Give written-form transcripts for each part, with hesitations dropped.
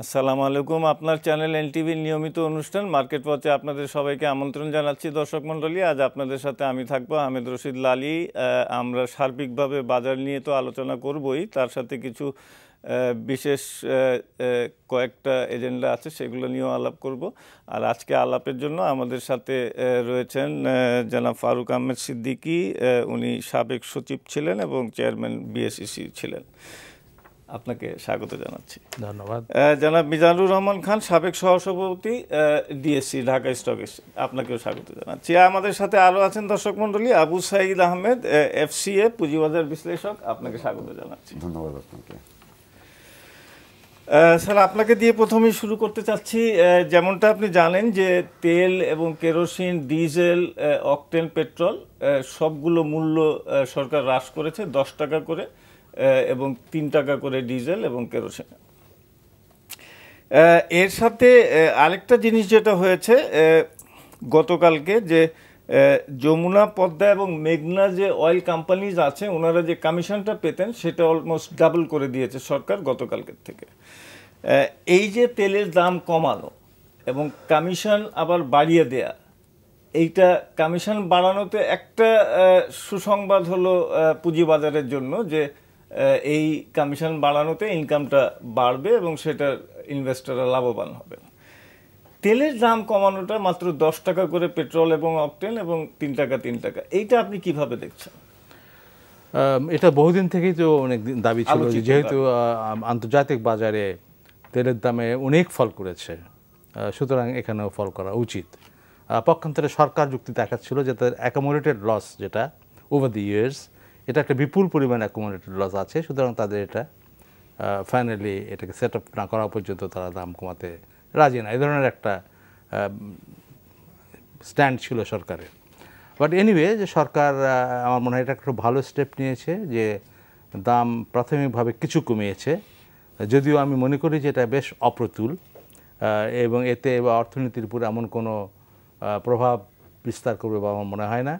আসসালামু আলাইকুম। আপনার চ্যানেল এনটিভির নিয়মিত অনুষ্ঠান মার্কেট ওয়াচে আপনাদের সবাইকে আমন্ত্রণ জানাচ্ছি। দর্শক মণ্ডলী, আজ আপনাদের সাথে আমি থাকবো আহমেদ রশিদ লালী। আমরা সার্বিকভাবে বাজার নিয়ে তো আলোচনা করবই, তার সাথে কিছু বিশেষ কয়েকটা এজেন্ডা আছে, সেগুলো নিয়েও আলাপ করব। আর আজকে আলাপের জন্য আমাদের সাথে রয়েছেন জনাব ফারুক আহমেদ সিদ্দিকী। উনি সাবেক সচিব ছিলেন এবং চেয়ারম্যান বিএসইসি ছিলেন। আপনাকে স্বাগত জানাচ্ছি। ধন্যবাদ। জনাব মিজানুর রহমান খান, সাবেক সহসভাপতি ডিএসসি ঢাকা স্টক এক্সচেঞ্জ, আপনাকেও স্বাগত জানাচ্ছি। আমাদের সাথে আরও আছেন দর্শক মণ্ডলী, আবু সাঈদ আহমেদ, এফসিএ পুঁজিবাজার বিশ্লেষক, আপনাকে স্বাগত জানাচ্ছি। ধন্যবাদ আপনাকে। স্যার, আপনাকে দিয়ে প্রথমেই শুরু করতে চাচ্ছি। যেমনটা আপনি জানেন যে তেল এবং কেরোসিন, ডিজেল, অকটেন, পেট্রোল সবগুলো মূল্য সরকার হ্রাস করেছে 10 টাকা করে, এবং 3 টাকা করে ডিজেল এবং কেরোসিন। এর সাথে আরেকটা জিনিস যেটা হয়েছে গতকালকে, যে যমুনা, পদ্মা এবং মেঘনা যে অয়েল কোম্পানিজ আছে, ওনারা যে কমিশনটা পেতেন সেটা অলমোস্ট ডাবল করে দিয়েছে সরকার গতকালকের থেকে। এই যে তেলের দাম কমানো এবং কমিশন আবার বাড়িয়ে দেয়া, এইটা কমিশন বাড়ানোতে একটা সুসংবাদ হলো পুঁজিবাজারের জন্য, যে এই কমিশন বাড়ানোতে ইনকামটা বাড়বে এবং সেটা ইনভেস্টররা লাভবান হবে। তেলের দাম কমানোটা মাত্র 10 টাকা করে পেট্রোল এবং অকটেন, এবং 3 টাকা, এইটা আপনি কিভাবে দেখছেন? এটা বহুদিন থেকেই তো অনেক দাবি ছিল, যেহেতু আন্তর্জাতিক বাজারে তেলের দামে অনেক ফল করেছে, সুতরাং এখানেও ফল করা উচিত। পক্ষান্তরে সরকার যুক্তি দেখাচ্ছিল যে তাদের অ্যাকোমোডেটেড লস, যেটা ওভার দি ইয়ার্স, এটা একটা বিপুল পরিমাণ অ্যাকোমোডেটেড লস আছে, সুতরাং তাদের এটা ফাইনালি এটাকে সেট আপ না করা পর্যন্ত তারা দাম কমাতে রাজি না, এই ধরনের একটা স্ট্যান্ড ছিল সরকারের। বাট এনিওয়ে, যে সরকার আমার মনে হয় এটা একটা ভালো স্টেপ নিয়েছে, যে দাম প্রাথমিকভাবে কিছু কমিয়েছে, যদিও আমি মনে করি যে এটা বেশ অপ্রতুল এবং এতে অর্থনীতির উপর এমন কোনো প্রভাব বিস্তার করবে বা আমার মনে হয় না।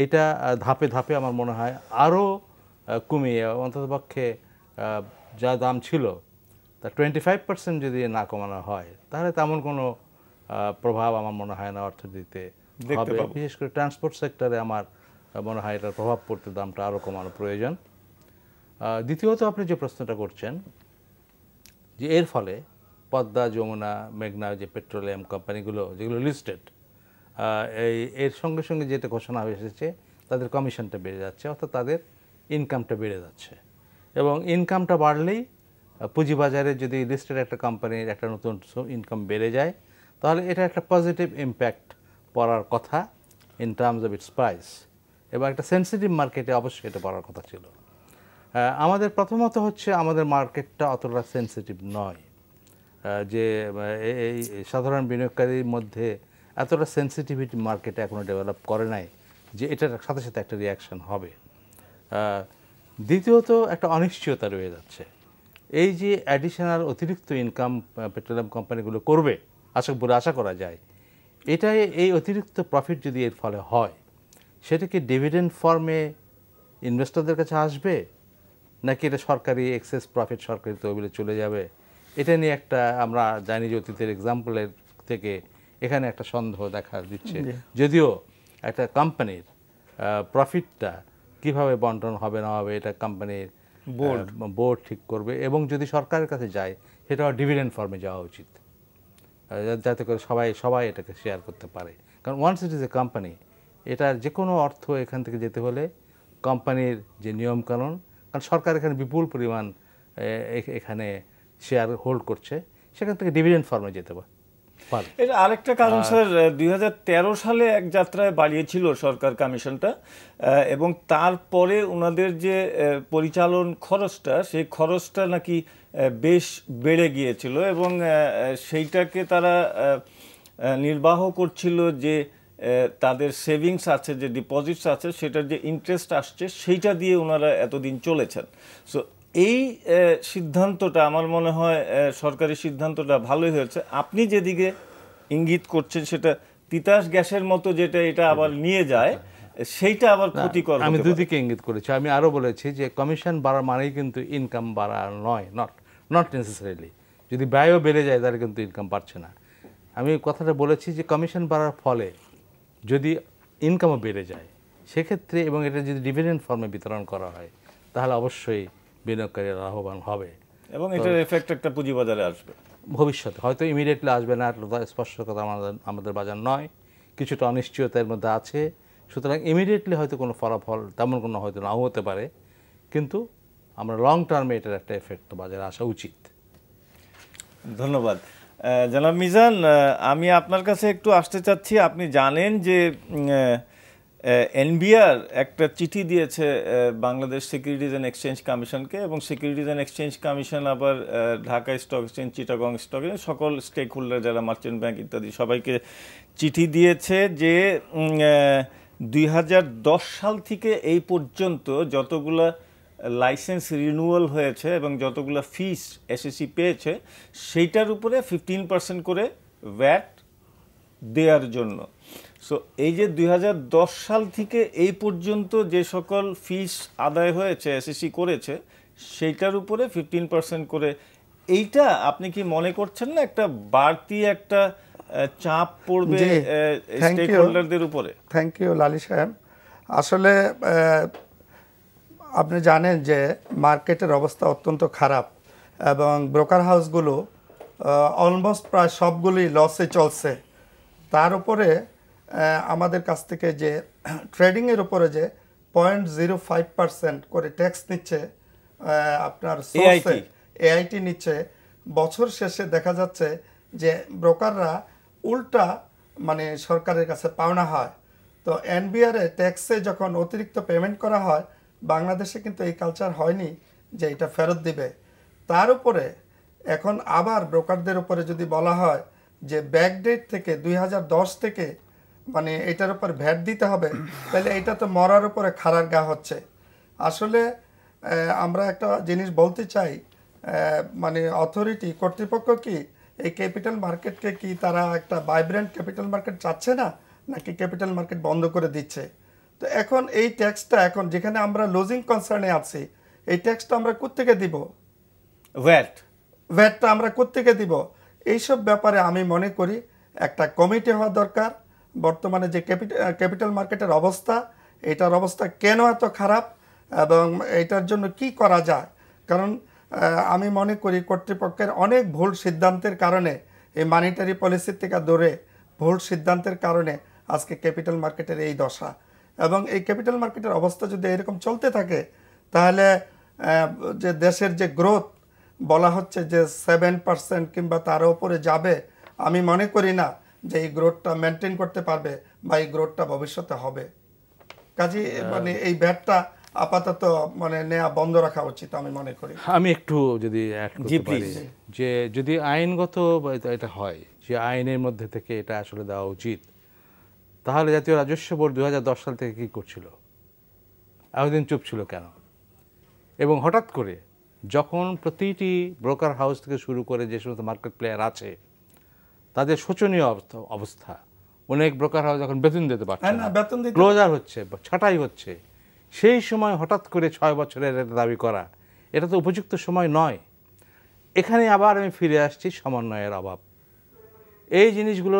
এটা ধাপে ধাপে আমার মনে হয় আরও কমিয়ে, অন্ততপক্ষে যা দাম ছিল তা 25% যদি না কমানো হয়, তাহলে তেমন কোনো প্রভাব আমার মনে হয় না অর্থনীতিতে হবে। বিশেষ করে ট্রান্সপোর্ট সেক্টরে আমার মনে হয় এটার প্রভাব পড়তে দামটা আরও কমানো প্রয়োজন। দ্বিতীয়ত, আপনি যে প্রশ্নটা করছেন, যে এর ফলে পদ্মা, যমুনা, মেঘনা যে পেট্রোলিয়াম কোম্পানিগুলো যেগুলো লিস্টেড, এর সঙ্গে সঙ্গে যেটা ঘোষণা হয়ে এসেছে, তাদের কমিশনটা বেড়ে যাচ্ছে, অর্থাৎ তাদের ইনকামটা বেড়ে যাচ্ছে। এবং ইনকামটা বাড়লেই পুঁজিবাজারে যদি লিস্টেড একটা কোম্পানির একটা নতুন ইনকাম বেড়ে যায়, তাহলে এটা একটা পজিটিভ ইম্প্যাক্ট পড়ার কথা in terms of its price, এবং একটা সেন্সিটিভ মার্কেটে অবশ্যই এটা পড়ার কথা ছিল। আমাদের প্রথমত হচ্ছে আমাদের মার্কেটটা অতটা সেন্সিটিভ নয়, যে এই সাধারণ বিনিয়োগকারীর মধ্যে এতটা সেন্সিটিভিটি মার্কেটে এখনও ডেভেলপ করে নাই যে এটার সাথে সাথে একটা রিয়াকশন হবে। দ্বিতীয়ত, একটা অনিশ্চয়তা রয়ে যাচ্ছে। এই যে অ্যাডিশনাল অতিরিক্ত ইনকাম পেট্রোলিয়াম কোম্পানিগুলো করবে আশা করা যায়, এটাই এই অতিরিক্ত প্রফিট যদি এর ফলে হয়, সেটা কি ডিভিডেন্ড ফর্মে ইনভেস্টরদের কাছে আসবে, নাকি এটা সরকারি এক্সেস প্রফিট সরকারি তহবিলে চলে যাবে? এটা নিয়ে একটা আমরা জানি যে অতীতের এক্সাম্পলের থেকে এখানে একটা সন্দেহ দেখা দিচ্ছে। যদিও একটা কোম্পানির প্রফিটটা কিভাবে বন্টন হবে না হবে, এটা কোম্পানির বোর্ড ঠিক করবে, এবং যদি সরকারের কাছে যায় সেটাও ডিভিডেন্ড ফর্মে যাওয়া উচিত, যাতে করে সবাই এটাকে শেয়ার করতে পারে। কারণ once it is a company, এটার যে কোনো অর্থ এখান থেকে যেতে হলে কোম্পানির যে নিয়মকানুন, কারণ সরকার এখানে বিপুল পরিমাণ এখানে শেয়ার হোল্ড করছে, সেখান থেকে ডিভিডেন্ড ফর্মে যেতে পারে। এটা আরেকটা কারণ স্যার, 2013 সালে এক যাত্রায় বাড়িয়েছিল সরকার কমিশনটা, এবং তারপরে ওনাদের যে পরিচালন খরচটা, সেই খরচটা নাকি বেশ বেড়ে গিয়েছিল, এবং সেইটাকে তারা নির্বাহ করছিল যে তাদের সেভিংস আছে, যে ডিপোজিটস আছে, সেটার যে ইন্টারেস্ট আসছে সেইটা দিয়ে ওনারা এতদিন চলেছেন। সো এই সিদ্ধান্তটা আমার মনে হয় সরকারি সিদ্ধান্তটা ভালোই হয়েছে। আপনি যেদিকে ইঙ্গিত করছেন সেটা তিতাস গ্যাসের মতো, যেটা এটা আবার নিয়ে যায়, সেইটা আবার ক্ষতিকর। আমি দুদিকে ইঙ্গিত করেছি। আমি আরও বলেছি যে কমিশন বাড়ার মানেই কিন্তু ইনকাম বাড়া নয়, নট নেসেসারিলি। যদি ব্যয়ও বেড়ে যায় তাহলে কিন্তু ইনকাম বাড়ছে না। আমি কথাটা বলেছি যে কমিশন বাড়ার ফলে যদি ইনকামও বেড়ে যায় সেক্ষেত্রে, এবং এটা যদি ডিভিডেন্ড ফর্মে বিতরণ করা হয় তাহলে অবশ্যই বিনিয়োগকারীরা লাভবান হবে এবং এটার এফেক্ট একটা পুঁজিবাজারে আসবে ভবিষ্যতে। হয়তো ইমিডিয়েটলি আসবে না, স্পষ্ট কথা আমাদের বাজার নয়, কিছুটা অনিশ্চয়তার মধ্যে আছে, সুতরাং ইমিডিয়েটলি হয়তো কোনো ফলাফল তেমন কোনো হয়তো নাও হতে পারে, কিন্তু আমরা লং টার্মে এটার একটা এফেক্ট বাজারে আসা উচিত। ধন্যবাদ জনাব মিজান। আমি আপনার কাছে একটু আসতে চাচ্ছি, আপনি জানেন যে এনবিআর একটা চিঠি দিয়েছে বাংলাদেশ সিকিউরিটিজ অ্যান্ড এক্সচেঞ্জ কমিশনকে, এবং সিকিউরিটিজ অ্যান্ড এক্সচেঞ্জ কমিশন আবার Dhaka stock exchange, Chittagong stock exchange, সকল স্টেক হোল্ডার যারা মার্চেন্ট ব্যাংক ইত্যাদি সবাইকে চিঠি দিয়েছে যে 2010 সাল থেকে এই পর্যন্ত যতগুলা লাইসেন্স রিনিউয়াল হয়েছে এবং যতগুলো ফিস এসএসসি পেয়েছে সেইটার উপরে 15% করে ভ্যাট দেওয়ার জন্য। সো এই যে 2010 সাল থেকে এই পর্যন্ত যে সকল ফিস আদায় হয়েছে এসএসসি করেছে সেইটার উপরে 15% করে, এইটা আপনি কি মনে করছেন না একটা বাড়তি একটা চাপ পড়বে স্টেক হোল্ডারদের উপরে? থ্যাংক ইউ লালি সাহেব। আসলে আপনি জানেন যে মার্কেটের অবস্থা অত্যন্ত খারাপ এবং ব্রোকার হাউসগুলো অলমোস্ট প্রায় সবগুলোই লসে চলছে। তার উপরে আমাদের কাছ থেকে যে ট্রেডিংয়ের উপরে যে 0.05% করে ট্যাক্স নিচ্ছে, আপনার এআইটি নিচ্ছে, বছর শেষে দেখা যাচ্ছে যে ব্রোকাররা উল্টা মানে সরকারের কাছে পাওনা হয়। তো এনবিআর ট্যাক্সে যখন অতিরিক্ত পেমেন্ট করা হয়, বাংলাদেশে কিন্তু এই কালচার হয়নি যে এটা ফেরত দিবে। তার উপরে এখন আবার ব্রোকারদের উপরে যদি বলা হয় যে ব্যাকডেট থেকে 2010 থেকে মানে এটার উপর ভ্যাট দিতে হবে, তাহলে এটা তো মরার উপরে খাড়ার গা হচ্ছে। আসলে আমরা একটা জিনিস বলতে চাই, মানে অথরিটি কর্তৃপক্ষ কি এই ক্যাপিটাল মার্কেটকে কি তারা একটা ভাইব্রেন্ট ক্যাপিটাল মার্কেট চাচ্ছে না, নাকি ক্যাপিটাল মার্কেট বন্ধ করে দিচ্ছে? তো এখন এই ট্যাক্সটা এখন যেখানে আমরা লুজিং কনসার্নে আছি, এই ট্যাক্সটা আমরা কোত্থেকে দিব? ভ্যাটটা আমরা কোত্থেকে দিব? এইসব ব্যাপারে আমি মনে করি একটা কমিটি হওয়া দরকার। বর্তমানে যে ক্যাপিটাল মার্কেটের অবস্থা, এটার অবস্থা কেন এত খারাপ এবং এটার জন্য কি করা যায়, কারণ আমি মনে করি কর্তৃপক্ষের অনেক ভুল সিদ্ধান্তের কারণে, এই মানিটারি পলিসির থেকে দূরে ভুল সিদ্ধান্তের কারণে আজকে ক্যাপিটাল মার্কেটের এই দশা। এবং এই ক্যাপিটাল মার্কেটের অবস্থা যদি এরকম চলতে থাকে তাহলে যে দেশের যে গ্রোথ বলা হচ্ছে যে 7% কিংবা তার উপরে যাবে, আমি মনে করি না যে এই গ্রোথটা মেনটেন করতে পারবে বা এই গ্রোথটা ভবিষ্যতে হবে। কাজে মানে এই ভ্যাটটা আপাতত মানে নেওয়া বন্ধ রাখা উচিত আমি মনে করি। আমি একটু যদি অ্যাড করতে পারি, যে যদি আইনগত এটা হয় যে আইনের মধ্যে থেকে এটা আসলে দেওয়া উচিত, তাহলে জাতীয় রাজস্ব বোর্ড 2010 সাল থেকে কী করছিল? এতদিন চুপ ছিল কেন? এবং হঠাৎ করে যখন প্রতিটি ব্রোকার হাউস থেকে শুরু করে যে সমস্ত মার্কেট প্লেয়ার আছে তাদের শোচনীয় অবস্থা, অনেক ব্রোকার হাউস এখন বেতন দিতে পারছে না, ক্লোজার হচ্ছে, ছাঁটাই হচ্ছে, সেই সময় হঠাৎ করে 6 বছরের দাবি করা, এটা তো উপযুক্ত সময় নয়। এখানে আবার আমি ফিরে আসছি সমন্বয়ের অভাব। এই জিনিসগুলো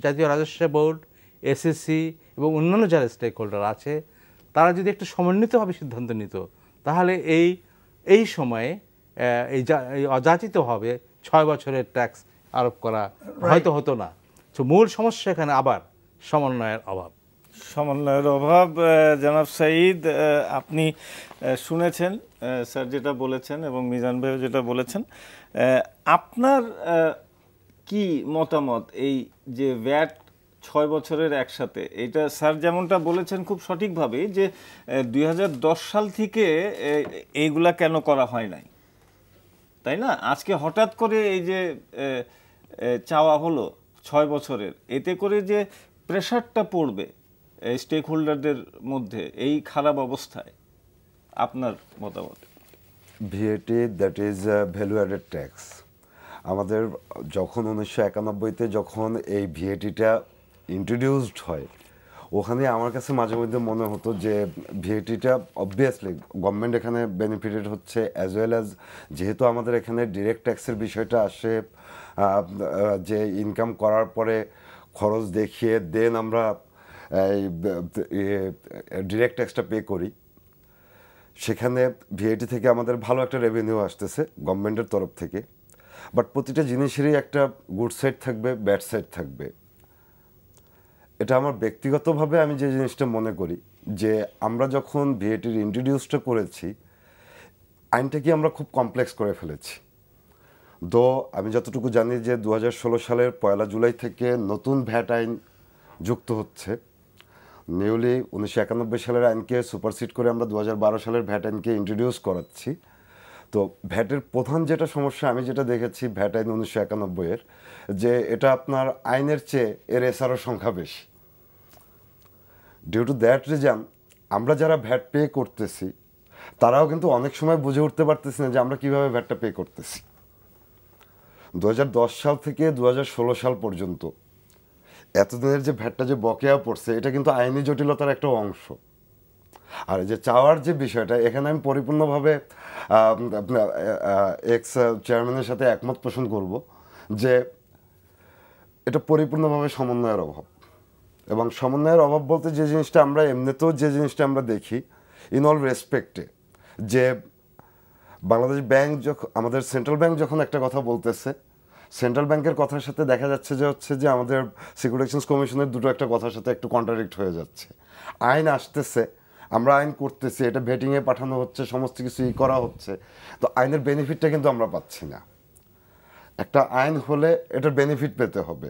জাতীয় রাজস্ব বোর্ড, এসএসসি এবং অন্যান্য যারা স্টেক হোল্ডার আছে তারা যদি একটু সমন্বিতভাবে সিদ্ধান্ত নিত, তাহলে এই সময়ে এই অযাচিতভাবে 6 বছরের ট্যাক্স আরোপ করা হয়তো হতো না। তো মূল সমস্যা এখানে আবার সমন্বয়ের অভাব। জনাব সাঈদ, আপনি শুনেছেন স্যার যেটা বলেছেন এবং মিজান ভাইও যেটা বলেছেন, আপনার কি মতামত এই যে ভ্যাট 6 বছরের একসাথে, এটা স্যার যেমনটা বলেছেন খুব সঠিকভাবেই যে 2010 সাল থেকে এইগুলা কেন করা হয় নাই, তাই না? আজকে হঠাৎ করে এই যে চাওয়া হলো 6 বছরের, এতে করে যে প্রেশারটা পড়বে স্টেক হোল্ডারদের মধ্যে এই খারাপ অবস্থায়, আপনার মতামত? VAT that is value added tax. আমাদের যখন 1991-তে যখন এই ভিএটিটা ইন্ট্রোডিউসড হয়, ওখানে আমার কাছে মাঝে মধ্যে মনে হতো যে ভিএটিটা অবভিয়াসলি গভর্নমেন্ট এখানে বেনিফিটেড হচ্ছে, অ্যাজ ওয়েল অ্যাজ যেহেতু আমাদের এখানে ডিরেক্ট ট্যাক্সের বিষয়টা আসে, যে ইনকাম করার পরে খরচ দেখিয়ে দেন আমরা এই ডিরেক্ট ট্যাক্সটা পে করি, সেখানে ভিএটি থেকে আমাদের ভালো একটা রেভিনিউ আসতেছে গভর্নমেন্টের তরফ থেকে। বাট প্রতিটা জিনিসেরই একটা গুড সাইড থাকবে, ব্যাড সাইড থাকবে। এটা আমার ব্যক্তিগতভাবে আমি যে জিনিসটা মনে করি যে আমরা যখন ভিএটির ইন্ট্রোডিউসটা করেছি, আইনটা কি আমরা খুব কমপ্লেক্স করে ফেলেছি। আমি যতটুকু জানি যে 2016 সালের 1 জুলাই থেকে নতুন ভ্যাট আইন যুক্ত হচ্ছে। নিউলি 1991 সালের আইনকে সুপারসিড করে আমরা 2012 সালের ভ্যাট আইনকে ইন্ট্রোডিউস করাচ্ছি। তো ভ্যাটের প্রধান যেটা সমস্যা আমি যেটা দেখেছি ভ্যাট আইন 1991-এর, যে এটা আপনার আইনের চেয়ে এর এসআরও সংখ্যা বেশি। ডিউ টু দ্যাট রিজন আমরা যারা ভ্যাট পে করতেছি তারাও কিন্তু অনেক সময় বুঝে উঠতে পারতেছি না যে আমরা কীভাবে ভ্যাটটা পে করতেছি। 2010 সাল থেকে 2016 সাল পর্যন্ত এতদিনের যে ভ্যাটটা যে বকেয়া পড়ছে, এটা কিন্তু আইনি জটিলতার একটা অংশ। আর এই যে চাওয়ার যে বিষয়টা, এখানে আমি পরিপূর্ণভাবে এক্স চেয়ারম্যানের সাথে একমত পোষণ করব যে এটা পরিপূর্ণভাবে সমন্বয়ের অভাব। এবং সমন্বয়ের অভাব বলতে যে জিনিসটা আমরা এমনিতেও যে জিনিসটা আমরা দেখি ইন অল রেসপেক্টে, যে বাংলাদেশ ব্যাংক যখন আমাদের সেন্ট্রাল ব্যাংক যখন একটা কথা বলতেছে, সেন্ট্রাল ব্যাংকের কথার সাথে দেখা যাচ্ছে যে আমাদের সিকিউরিটি এক্সচেঞ্জ কমিশনের দুটো একটা কথার সাথে একটু কন্ট্রাডিক্ট হয়ে যাচ্ছে। আইন আসতেছে, আমরা আইন করতেছি, এটা ভেটিংয়ে পাঠানো হচ্ছে, সমস্ত কিছু করা হচ্ছে, তো আইনের বেনিফিটটা কিন্তু আমরা পাচ্ছি না। একটা আইন হলে এটার বেনিফিট পেতে হবে।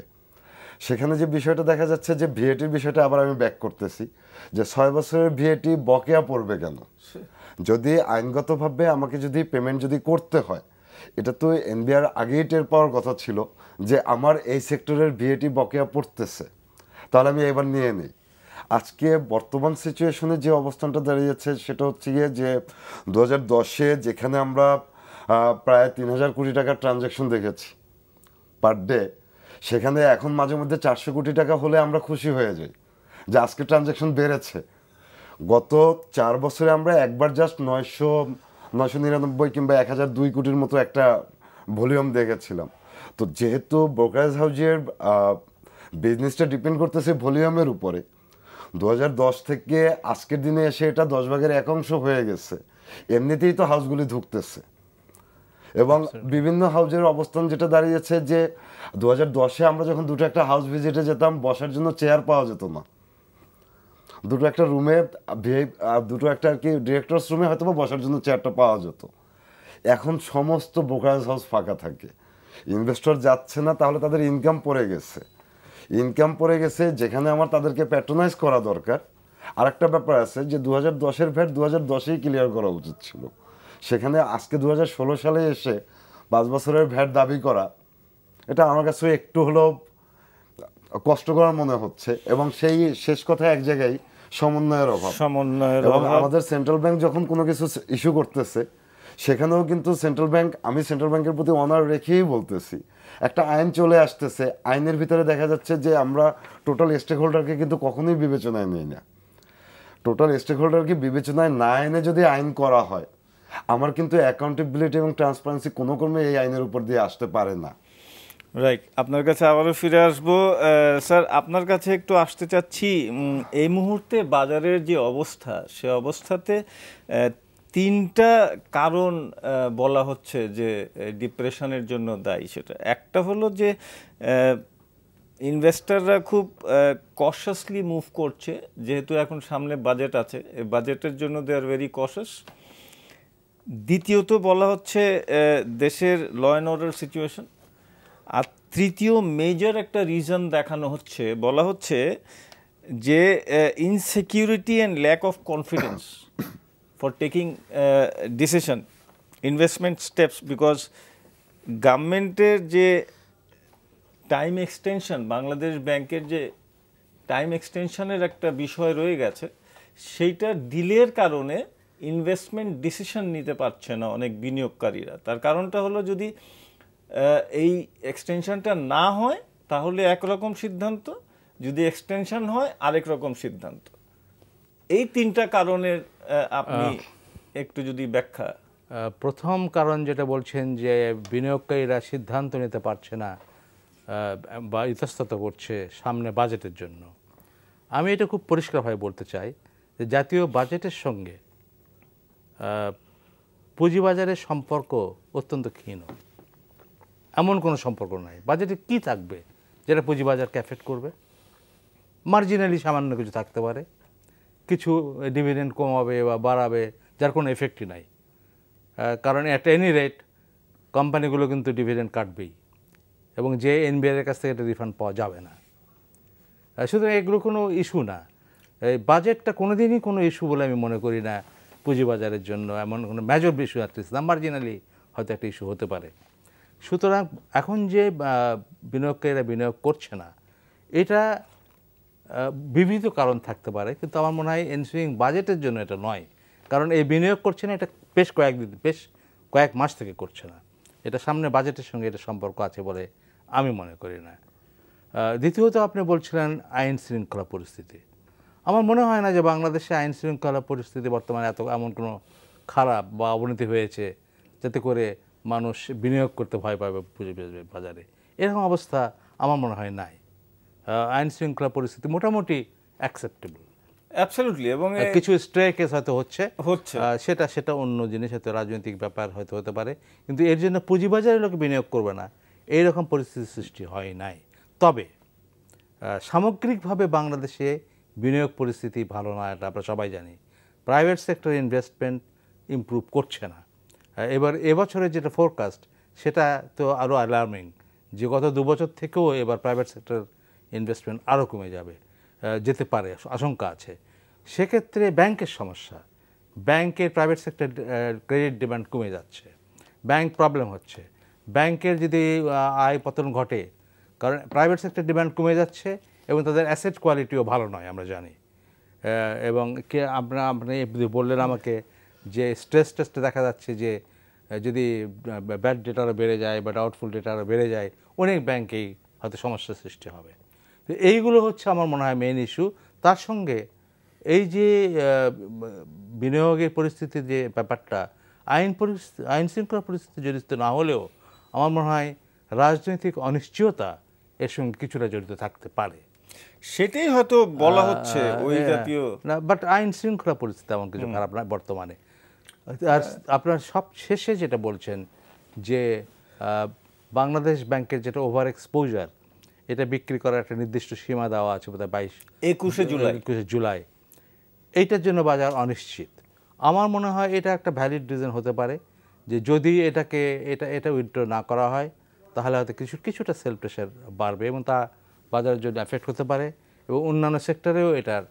সেখানে যে বিষয়টা দেখা যাচ্ছে যে ভিএটির বিষয়টা আবার আমি ব্যাক করতেছি, যে 6 বছরের ভিএটি বকেয়া পড়বে কেন? যদি আইনগতভাবে আমাকে যদি পেমেন্ট যদি করতে হয়, এটা তো এনবিআর আগেই টের পাওয়ার কথা ছিল যে আমার এই সেক্টরের ভিএটি বকেয়া পড়তেছে, তাহলে আমি এবার নিয়ে নিই। আজকে বর্তমান সিচুয়েশনে যে অবস্থানটা দাঁড়িয়েছে সেটা হচ্ছে গিয়ে যে 2010-এ যেখানে আমরা প্রায় 3000 কোটি টাকার ট্রানজ্যাকশন দেখেছি পার ডে, সেখানে এখন মাঝে মধ্যে 400 কোটি টাকা হলে আমরা খুশি হয়ে যাই যে আজকে ট্রানজ্যাকশন বেড়েছে। গত 4 বছরে আমরা একবার জাস্ট 999 কিংবা 1002 কোটির মতো একটা ভলিউম দেখেছিলাম। তো যেহেতু ব্রোকারেজ হাউজের বিজনেসটা ডিপেন্ড করতেছে ভলিউমের উপরে, 2010 থেকে আজকের দিনে এসে এটা 10 ভাগের 1 অংশ হয়ে গেছে। এমনিতেই তো হাউসগুলি ধুকতেছে এবং বিভিন্ন হাউজের অবস্থান যেটা দাঁড়িয়েছে যে 2010-এ আমরা যখন দুটো একটা হাউস ভিজিটে যেতাম, বসার জন্য চেয়ার পাওয়া যেত না। দুটো একটা রুমে দুটো একটা আর কি ডিরেক্টরস রুমে হয়তো বসার জন্য চেয়ারটা পাওয়া যেত। এখন সমস্ত ব্রোকারেজ হাউস ফাঁকা থাকে, ইনভেস্টর যাচ্ছে না, তাহলে তাদের ইনকাম পড়ে গেছে যেখানে আমার তাদেরকে প্যাট্রোনাইজ করা দরকার। আর একটা ব্যাপার আছে যে 2010-এর ভ্যাট 2010-এই ক্লিয়ার করা উচিত ছিল, সেখানে আজকে 2016 সালে এসে 5 বছরের ভ্যাট দাবি করা, এটা আমার কাছে একটু হলেও কষ্টকর মনে হচ্ছে। এবং সেই শেষ কথা এক জায়গায় সমন্বয়ের অভাব। এবং আমাদের সেন্ট্রাল ব্যাংক যখন কোনো কিছু ইস্যু করতেছে, সেখানেও কিন্তু আমি সেন্ট্রাল ব্যাংকের প্রতি অনার রেখেই বলতেছি, একটা আইন চলে আসতেছে, আইনের ভিতরে দেখা যাচ্ছে যে আমরা টোটাল স্টেক হোল্ডারকে কিন্তু কখনোই বিবেচনায় নিই না। টোটাল স্টেক হোল্ডারকে বিবেচনায় না এনে যদি আইন করা হয়, আমার কিন্তু অ্যাকাউন্টেবিলিটি এবং ট্রান্সপারেন্সি কোনো ক্রমে এই আইনের উপর দিয়ে আসতে পারে না। রাইট, আপনার কাছে আবারও ফিরে আসবো। স্যার, আপনার কাছে একটু আসতে চাচ্ছি, এই মুহূর্তে বাজারের যে অবস্থা, সে অবস্থাতে 3টা কারণ বলা হচ্ছে যে ডিপ্রেশনের জন্য দায়ী। সেটা একটা হলো যে ইনভেস্টররা খুব কশাসলি মুভ করছে, যেহেতু এখন সামনে বাজেট আছে, এই বাজেটের জন্য দে আর ভেরি কশাস। দ্বিতীয়ত বলা হচ্ছে দেশের ল অ্যান্ড অর্ডার সিচুয়েশন। আর তৃতীয় মেজর একটা রিজন দেখানো হচ্ছে, বলা হচ্ছে যে insecurity and lack of confidence for taking decision investment steps, because গভর্নমেন্টের যে টাইম এক্সটেনশন, বাংলাদেশ ব্যাংকের যে টাইম এক্সটেনশনের একটা বিষয় রয়ে গেছে, সেইটা ডিলের কারণে ইনভেস্টমেন্ট ডিসিশন নিতে পারছে না অনেক বিনিয়োগকারীরা। তার কারণটা হলো, যদি এই এক্সটেনশনটা না হয় তাহলে একরকম সিদ্ধান্ত, যদি এক্সটেনশন হয় আরেক রকম সিদ্ধান্ত। এই তিনটা কারণের আপনি একটু যদি ব্যাখ্যা। প্রথম কারণ যেটা বলছেন যে বিনিয়োগকারীরা সিদ্ধান্ত নিতে পারছে না বা ইতস্তত করছে সামনে বাজেটের জন্য, আমি এটা খুব পরিষ্কারভাবে বলতে চাই যে জাতীয় বাজেটের সঙ্গে পুঁজিবাজারের সম্পর্ক অত্যন্ত ক্ষীণ, এমন কোনো সম্পর্ক নাই। বাজেটে কি থাকবে যেটা পুঁজিবাজারকে এফেক্ট করবে? মার্জিনালি সামান্য কিছু থাকতে পারে, কিছু ডিভিডেন্ড কমাবে বা বাড়াবে, যার কোনো এফেক্টই নাই। কারণ অ্যাট এনি রেট কোম্পানিগুলো কিন্তু ডিভিডেন্ড কাটবেই, এবং যে এনবিআর কাছ থেকে এটা রিফান্ড পাওয়া যাবে না। সুতরাং এগুলো কোনো ইস্যু না। এই বাজেটটা কোনোদিনই কোনো ইস্যু বলে আমি মনে করি না পুঁজিবাজারের জন্য, এমন কোনো মেজর ইস্যু অ্যাটলিস্ট না। মার্জিনালি হয়তো একটা ইস্যু হতে পারে। সুতরাং এখন যে বিনিয়োগকারীরা বিনিয়োগ করছে না, এটা বিবিধ কারণ থাকতে পারে, কিন্তু আমার মনে হয় এনসুইং বাজেটের জন্য এটা নয়। কারণ এই বিনিয়োগ করছে না এটা বেশ কয়েক মাস থেকে করছে না। এটা সামনে বাজেটের সঙ্গে এটা সম্পর্ক আছে বলে আমি মনে করি না। দ্বিতীয়ত আপনি বলছিলেন আইন শৃঙ্খলা পরিস্থিতি। আমার মনে হয় না যে বাংলাদেশে আইন শৃঙ্খলা পরিস্থিতি বর্তমানে এমন কোনো খারাপ বা অবনতি হয়েছে যাতে করে মানুষ বিনিয়োগ করতে ভয় পাবে বাজারে। এরকম অবস্থা আমার মনে হয় নাই। আইন শৃঙ্খলা পরিস্থিতি মোটামুটি অ্যাকসেপ্টেবল। অ্যাবসলিউটলি। এবং কিছু স্ট্রে কেস হয়তো হচ্ছে, সেটা অন্য জিনিস, হয়তো রাজনৈতিক ব্যাপার হয়তো হতে পারে, কিন্তু এর জন্য পুঁজিবাজারে লোক বিনিয়োগ করবে না এইরকম পরিস্থিতি সৃষ্টি হয় নাই। তবে সামগ্রিকভাবে বাংলাদেশে বিনিয়োগ পরিস্থিতি ভালো না, এটা আমরা সবাই জানি। প্রাইভেট সেক্টর ইনভেস্টমেন্ট ইমপ্রুভ করছে না। এবছরের যেটা ফোরকাস্ট সেটা তো আরও অ্যালার্মিং, যে গত 2 বছর থেকেও এবার প্রাইভেট সেক্টর ইনভেস্টমেন্ট আরও কমে যেতে পারে, আশঙ্কা আছে। সেক্ষেত্রে ব্যাংকের সমস্যা, ব্যাংকের প্রাইভেট সেক্টর ক্রেডিট ডিমান্ড কমে যাচ্ছে, ব্যাংক প্রবলেম হচ্ছে। ব্যাংকের যদি আয় পতন ঘটে, কারণ প্রাইভেট সেক্টর ডিমান্ড কমে যাচ্ছে এবং তাদের অ্যাসেট কোয়ালিটিও ভালো নয় আমরা জানি। এবং আপনি বললেন আমাকে যে স্ট্রেস টেস্টে দেখা যাচ্ছে যে যদি ব্যাড ডেটা আরও বেড়ে যায় বা ডাউটফুল ডেটা আরও বেড়ে যায়, অনেক ব্যাংকেই হয়তো সমস্যার সৃষ্টি হবে। তো এইগুলো হচ্ছে আমার মনে হয় মেইন ইস্যু। তার সঙ্গে এই যে বিনিয়োগের পরিস্থিতির যে ব্যাপারটা, আইন শৃঙ্খলা পরিস্থিতি জড়িত না হলেও আমার মনে হয় রাজনৈতিক অনিশ্চয়তা এর সঙ্গে কিছুটা জড়িত থাকতে পারে। সেটাই হয়তো বলা হচ্ছে ওই জাতীয় না, বাট আইন শৃঙ্খলা পরিস্থিতি এমন কিছু খারাপ না বর্তমানে। আর আপনার সব শেষে যেটা বলছেন যে বাংলাদেশ ব্যাংকের যেটা ওভার এক্সপোজার, এটা বিক্রি করার একটা নির্দিষ্ট সীমা দেওয়া আছে বোধহয় 21 জুলাই। এইটার জন্য বাজার অনিশ্চিত। আমার মনে হয় এটা একটা ভ্যালিড রিজন হতে পারে যে যদি এটা উইথড্র না করা হয় তাহলে হয়তো কিছুটা সেল প্রেশার বাড়বে এবং তা বাজারের জন্য এফেক্ট হতে পারে, এবং অন্যান্য সেক্টরেও এটার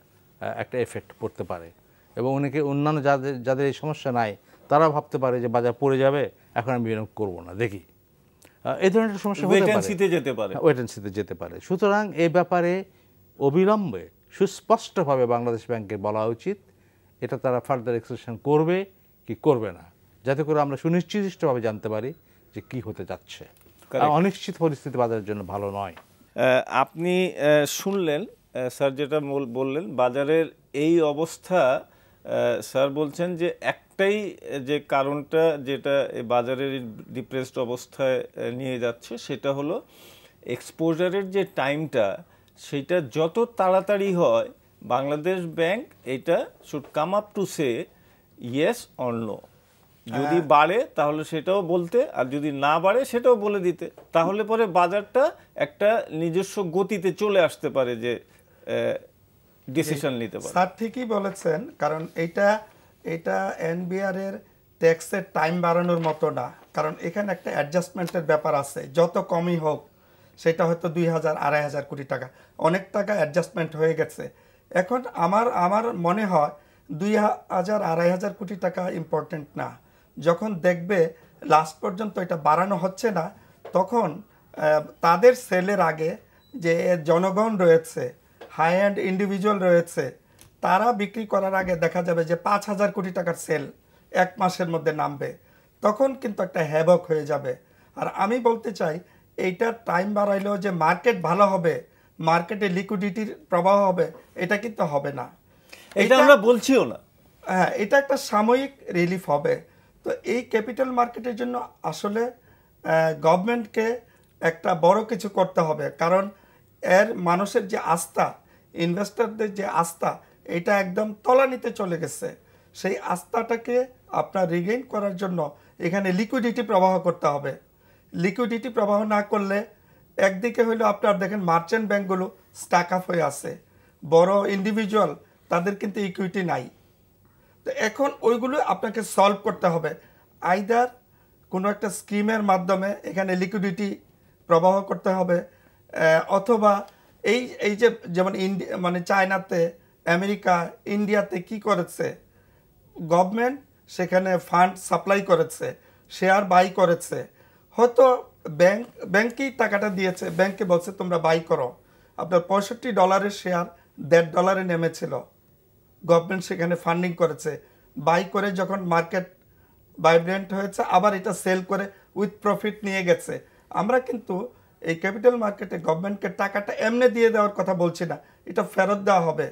একটা এফেক্ট পড়তে পারে। এবং অন্যান্য যাদের এই সমস্যা নাই তারা ভাবতে পারে যে বাজার পড়ে যাবে, এখন আমি বিনিয়োগ করবো না, দেখি এই ধরনের সমস্যা ওয়েট অ্যান্ড সিতে যেতে পারে। সুতরাং এই ব্যাপারে অবিলম্বে সুস্পষ্টভাবে বাংলাদেশ ব্যাংকের বলা উচিত এটা তারা ফার্দার এক্সটেনশন করবে কি করবে না, যাতে করে আমরা সুনিশ্চিতভাবে জানতে পারি যে কি হতে যাচ্ছে। অনিশ্চিত পরিস্থিতি বাজারের জন্য ভালো নয়। আপনি শুনলেন স্যার যেটা বললেন, বাজারের এই অবস্থা, স্যার বলছেন যে একটাই যে কারণটা যেটা বাজারের ডিপ্রেসড অবস্থায় নিয়ে যাচ্ছে সেটা হলো এক্সপোজারের যে টাইমটা, সেটা যত তাড়াতাড়ি হয় বাংলাদেশ ব্যাংক এটা should come up to say yes or no. যদি বাড়ে তাহলে সেটাও বলতে, আর যদি না বাড়ে সেটাও বলে দিতে, তাহলে পরে বাজারটা একটা নিজস্ব গতিতে চলে আসতে পারে যে ডিসিশন নিতে পারে। স্যার ঠিকই বলেছেন, কারণ এটা এনবিআর এর ট্যাক্সের টাইম বাড়ানোর মতো না, কারণ এখানে একটা অ্যাডজাস্টমেন্টের ব্যাপার আছে। যত কমই হোক সেটা হয়তো 2,000-2,500 কোটি টাকা, অনেক টাকা অ্যাডজাস্টমেন্ট হয়ে গেছে। এখন আমার মনে হয় 2,000-2,500 কোটি টাকা ইম্পর্টেন্ট না। যখন দেখবে লাস্ট পর্যন্ত এটা বাড়ানো হচ্ছে না, তখন তাদের সেলের আগে যে জনগণ রয়েছে, হাই এন্ড ইন্ডিভিজুয়াল রয়েছে, তারা বিক্রি করার আগে দেখা যাবে যে 5,000 কোটি টাকার সেল 1 মাসের মধ্যে নামবে, তখন কিন্তু একটা হ্যাবক হয়ে যাবে। আর আমি বলতে চাই এইটার টাইম বাড়াইলেও যে মার্কেট ভালো হবে মার্কেটে লিকুইডিটির প্রবাহ হবে, এটা কিন্তু হবে না। এটা আমরা বলছিও না। হ্যাঁ, এটা একটা সাময়িক রিলিফ হবে। তো এই ক্যাপিটাল মার্কেটের জন্য আসলে গভর্নমেন্টকে একটা বড় কিছু করতে হবে, কারণ এর মানুষের যে আস্থা, ইনভেস্টরদের যে আস্থা, এটা একদম তলানিতে চলে গেছে। সেই আস্থাটাকে আপনার রিগেইন করার জন্য এখানে লিকুইডিটি প্রবাহ করতে হবে। লিকুইডিটি প্রবাহ না করলে একদিকে হইলো আপনার দেখেন মার্চেন্ট ব্যাংকগুলো স্টাক আপ হয়ে আছে, বড় ইন্ডিভিজুয়াল তাদের কিন্তু ইকুইটি নাই। তো এখন ওইগুলো আপনাকে সলভ করতে হবে, আইদার কোনো একটা স্কিমের মাধ্যমে এখানে লিকুইডিটি প্রবাহ করতে হবে, অথবা এই যে যেমন মানে চায়নাতে, আমেরিকা, ইন্ডিয়াতে কি করেছে, গভর্নমেন্ট সেখানে ফান্ড সাপ্লাই করেছে, শেয়ার বাই করেছে, হয়তো ব্যাংকেই টাকাটা দিয়েছে, ব্যাংকে বলছে তোমরা বাই করো। আপনার $65 শেয়ার $1.50 নেমেছিল, গভর্নমেন্ট সেখানে ফান্ডিং করেছে, বাই করে যখন মার্কেট ভাইব্রেন্ট হয়েছে আবার এটা সেল করে উইথ প্রফিট নিয়ে গেছে। আমরা কিন্তু এই ক্যাপিটাল মার্কেটে গভর্নমেন্টকে টাকাটা এমনি দিয়ে দেওয়ার কথা বলছি না, এটা ফেরত দেওয়া হবে।